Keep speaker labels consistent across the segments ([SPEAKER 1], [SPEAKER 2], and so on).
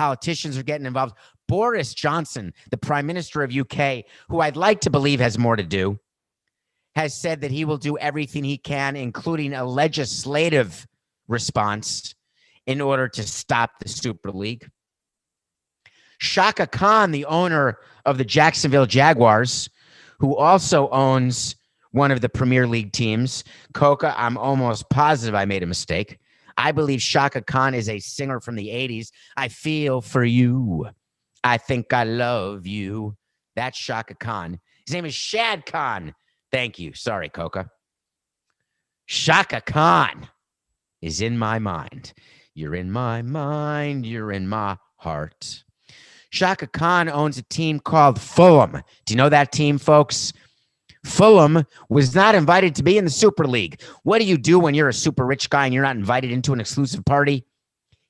[SPEAKER 1] Politicians are getting involved. Boris Johnson, the Prime Minister of UK, who I'd like to believe has more to do, has said that he will do everything he can, including a legislative response, in order to stop the Super League. Shaka Khan, the owner of the Jacksonville Jaguars, who also owns one of the Premier League teams. Coca, I'm almost positive I made a mistake. I believe Shaka Khan is a singer from the 80s. I feel for you. I think I love you. That's Shaka Khan. His name is Shad Khan. Thank you. Sorry, Coca. Shaka Khan is in my mind. You're in my mind. You're in my heart. Shaka Khan owns a team called Fulham. Do you know that team, folks? Fulham was not invited to be in the Super League. What do you do when you're a super rich guy and you're not invited into an exclusive party?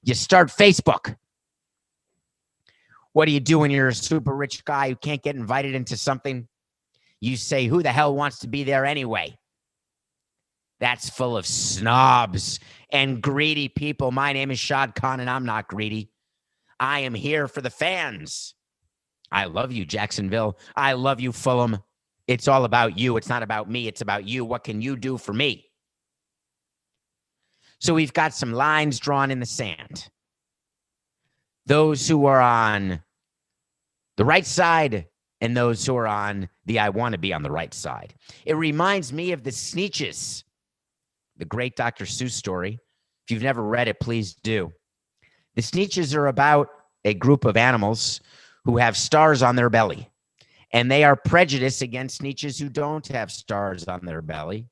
[SPEAKER 1] You start Facebook. What do you do when you're a super rich guy who can't get invited into something? You say, who the hell wants to be there anyway? That's full of snobs and greedy people. My name is Shad Khan, and I'm not greedy. I am here for the fans. I love you, Jacksonville. I love you, Fulham. It's all about you. It's not about me. It's about you. What can you do for me? So we've got some lines drawn in the sand. Those who are on the right side and those who are on the I want to be on the right side. It reminds me of the Sneetches, the great Dr. Seuss story. If you've never read it, please do. The Sneetches are about a group of animals who have stars on their belly, and they are prejudiced against Sneetches who don't have stars on their belly.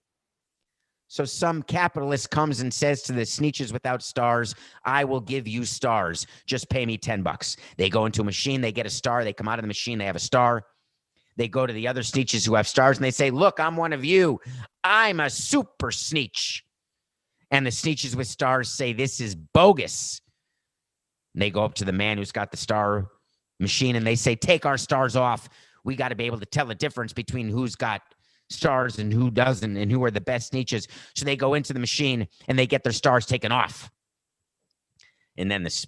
[SPEAKER 1] So some capitalist comes and says to the Sneetches without stars, I will give you stars. Just pay me $10. They go into a machine, they get a star, they come out of the machine, they have a star. They go to the other Sneetches who have stars and they say, look, I'm one of you. I'm a super Sneetch. And the Sneetches with stars say, this is bogus. And they go up to the man who's got the star machine and they say, take our stars off. We got to be able to tell the difference between who's got stars and who doesn't and who are the best Sneetches. So they go into the machine and they get their stars taken off. And then the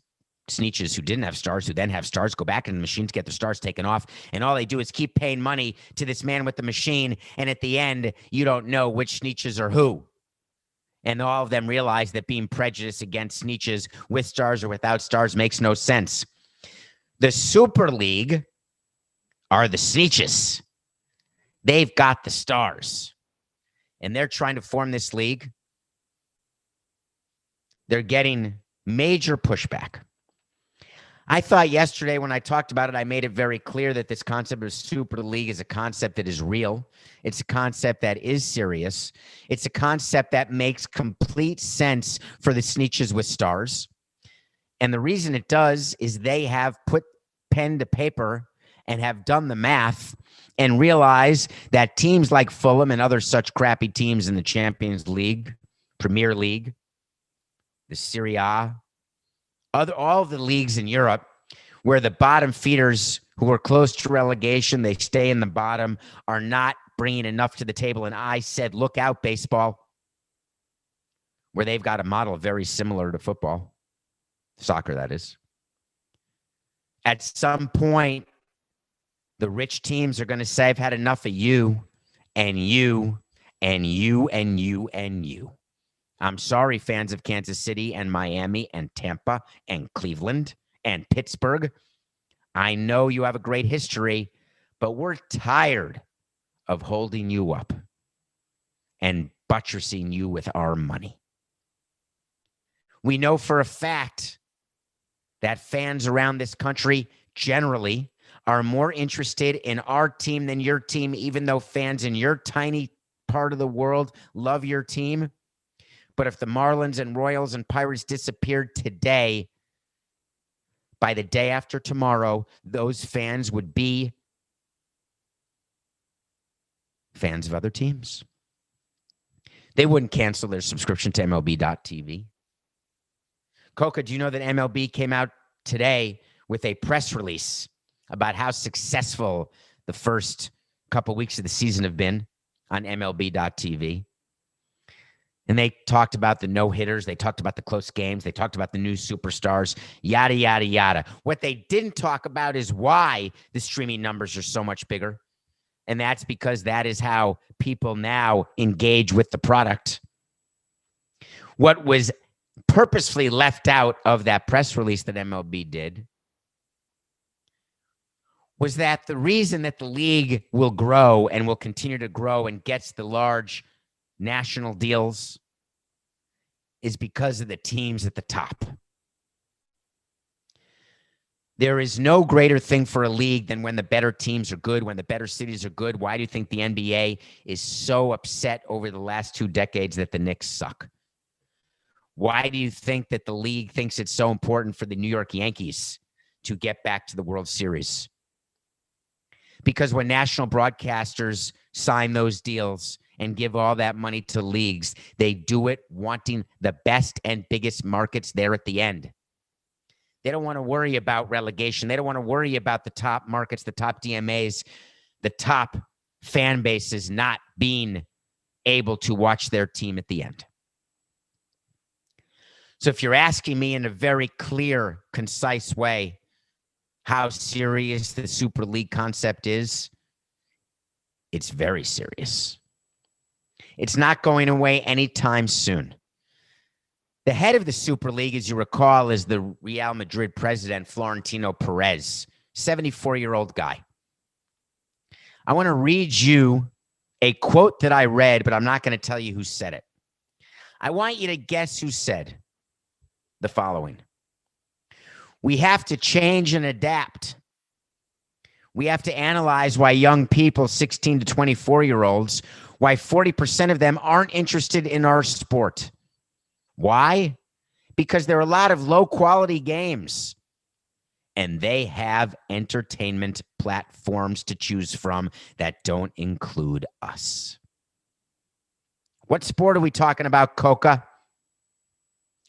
[SPEAKER 1] Sneetches who didn't have stars, who then have stars, go back in the machine to get their stars taken off. And all they do is keep paying money to this man with the machine. And at the end, you don't know which Sneetches are who. And all of them realize that being prejudiced against Sneetches with stars or without stars makes no sense. The Super League are the Sneetches. They've got the stars. And they're trying to form this league. They're getting major pushback. I thought yesterday when I talked about it, I made it very clear that this concept of Super League is a concept that is real. It's a concept that is serious. It's a concept that makes complete sense for the Sneetches with stars. And the reason it does is they have put pen to paper and have done the math and realize that teams like Fulham and other such crappy teams in the Champions League, Premier League, the Serie A, all of the leagues in Europe where the bottom feeders who are close to relegation, they stay in the bottom, are not bringing enough to the table. And I said, look out, baseball, where they've got a model very similar to football, soccer, that is. At some point, the rich teams are going to say, I've had enough of you and you and you and you and you. I'm sorry, fans of Kansas City and Miami and Tampa and Cleveland and Pittsburgh. I know you have a great history, but we're tired of holding you up and buttressing you with our money. We know for a fact that fans around this country generally are more interested in our team than your team, even though fans in your tiny part of the world love your team. But if the Marlins and Royals and Pirates disappeared today, by the day after tomorrow, those fans would be fans of other teams. They wouldn't cancel their subscription to MLB.tv. Coca, do you know that MLB came out today with a press release about how successful the first couple weeks of the season have been on MLB.tv? And they talked about the no-hitters. They talked about the close games. They talked about the new superstars, yada, yada, yada. What they didn't talk about is why the streaming numbers are so much bigger. And that's because that is how people now engage with the product. What was purposefully left out of that press release that MLB did was that the reason that the league will grow and will continue to grow and gets the large national deals is because of the teams at the top. There is no greater thing for a league than when the better teams are good, when the better cities are good. Why do you think the NBA is so upset over the last 2 decades that the Knicks suck? Why do you think that the league thinks it's so important for the New York Yankees to get back to the World Series? Because when national broadcasters sign those deals and give all that money to leagues, they do it wanting the best and biggest markets there at the end. They don't want to worry about relegation. They don't want to worry about the top markets, the top DMAs, the top fan bases not being able to watch their team at the end. So if you're asking me in a very clear, concise way how serious the Super League concept is, it's very serious. It's not going away anytime soon. The head of the Super League, as you recall, is the Real Madrid president, Florentino Perez, 74-year-old guy. I want to read you a quote that I read, but I'm not going to tell you who said it. I want you to guess who said the following. We have to change and adapt. We have to analyze why young people, 16 to 24-year-olds, why 40% of them aren't interested in our sport. Why? Because there are a lot of low-quality games, and they have entertainment platforms to choose from that don't include us. What sport are we talking about, Coca?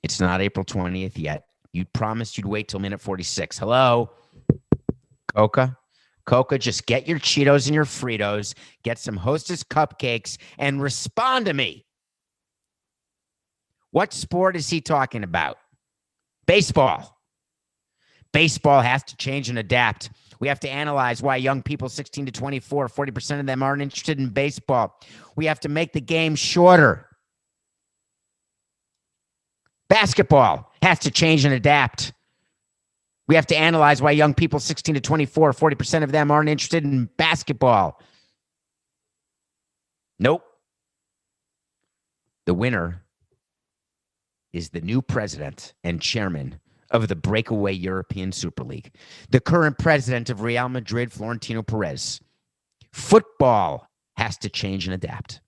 [SPEAKER 1] It's not April 20th yet. You promised you'd wait till minute 46. Hello? Coca? Coca, just get your Cheetos and your Fritos, get some Hostess cupcakes, and respond to me. What sport is he talking about? Baseball. Baseball has to change and adapt. We have to analyze why young people 16 to 24, 40% of them aren't interested in baseball. We have to make the game shorter. Basketball has to change and adapt. We have to analyze why young people 16 to 24, 40% of them aren't interested in basketball. Nope. The winner is the new president and chairman of the breakaway European Super League, the current president of Real Madrid, Florentino Perez. Football has to change and adapt.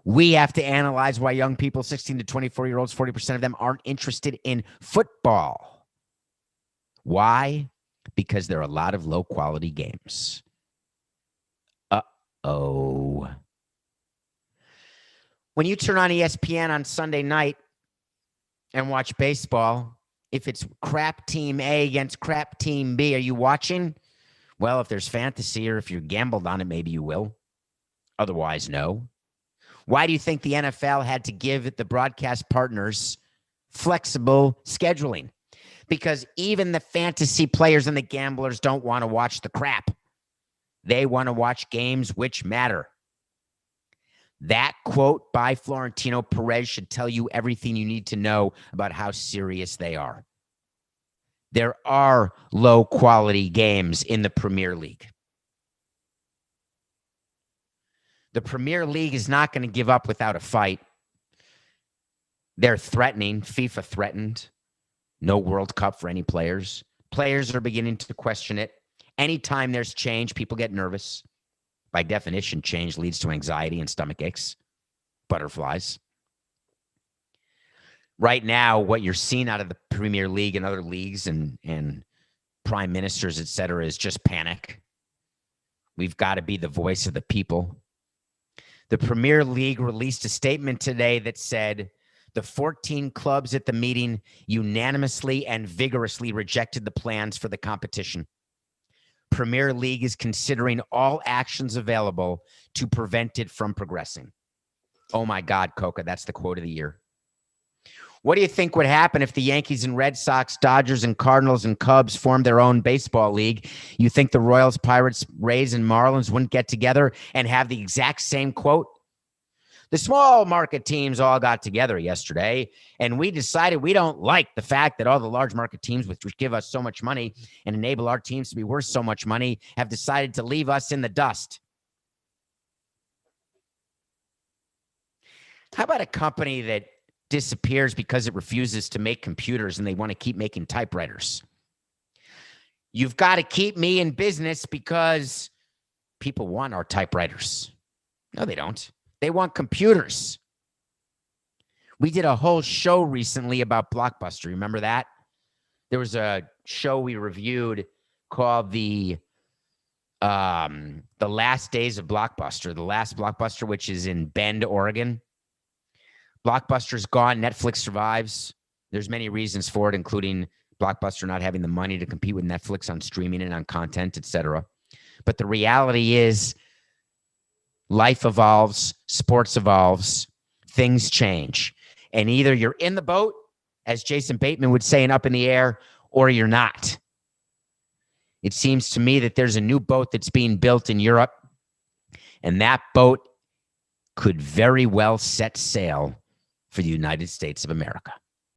[SPEAKER 1] We have to analyze why young people, 16 to 24-year-olds, 40% of them aren't interested in football. Why? Because there are a lot of low-quality games. Uh-oh. When you turn on ESPN on Sunday night and watch baseball, if it's crap team A against crap team B, are you watching? Well, if there's fantasy or if you're gambled on it, maybe you will. Otherwise, no. Why do you think the NFL had to give the broadcast partners flexible scheduling? Because even the fantasy players and the gamblers don't want to watch the crap. They want to watch games which matter. That quote by Florentino Perez should tell you everything you need to know about how serious they are. There are low-quality games in the Premier League. The Premier League is not going to give up without a fight. They're threatening. FIFA threatened. No World Cup for any players. Players are beginning to question it. Anytime there's change, people get nervous. By definition, change leads to anxiety and stomach aches, butterflies. Right now, what you're seeing out of the Premier League and other leagues and prime ministers, et cetera, is just panic. We've got to be the voice of the people. The Premier League released a statement today that said the 14 clubs at the meeting unanimously and vigorously rejected the plans for the competition. Premier League is considering all actions available to prevent it from progressing. Oh my God, Coca, that's the quote of the year. What do you think would happen if the Yankees and Red Sox, Dodgers and Cardinals and Cubs formed their own baseball league? You think the Royals, Pirates, Rays, and Marlins wouldn't get together and have the exact same quote? The small market teams all got together yesterday, and we decided we don't like the fact that all the large market teams, which give us so much money and enable our teams to be worth so much money, have decided to leave us in the dust. How about a company that disappears because it refuses to make computers and they want to keep making typewriters? You've got to keep me in business because people want our typewriters. No, they don't. They want computers. We did a whole show recently about Blockbuster. Remember that? There was a show we reviewed called the Last Days of Blockbuster, the last Blockbuster, which is in Bend, Oregon. Blockbuster's gone. Netflix survives. There's many reasons for it, including Blockbuster not having the money to compete with Netflix on streaming and on content, etc. But the reality is life evolves, sports evolves, things change. And either you're in the boat, as Jason Bateman would say, and up in the air, or you're not. It seems to me that there's a new boat that's being built in Europe, and that boat could very well set sail for the United States of America.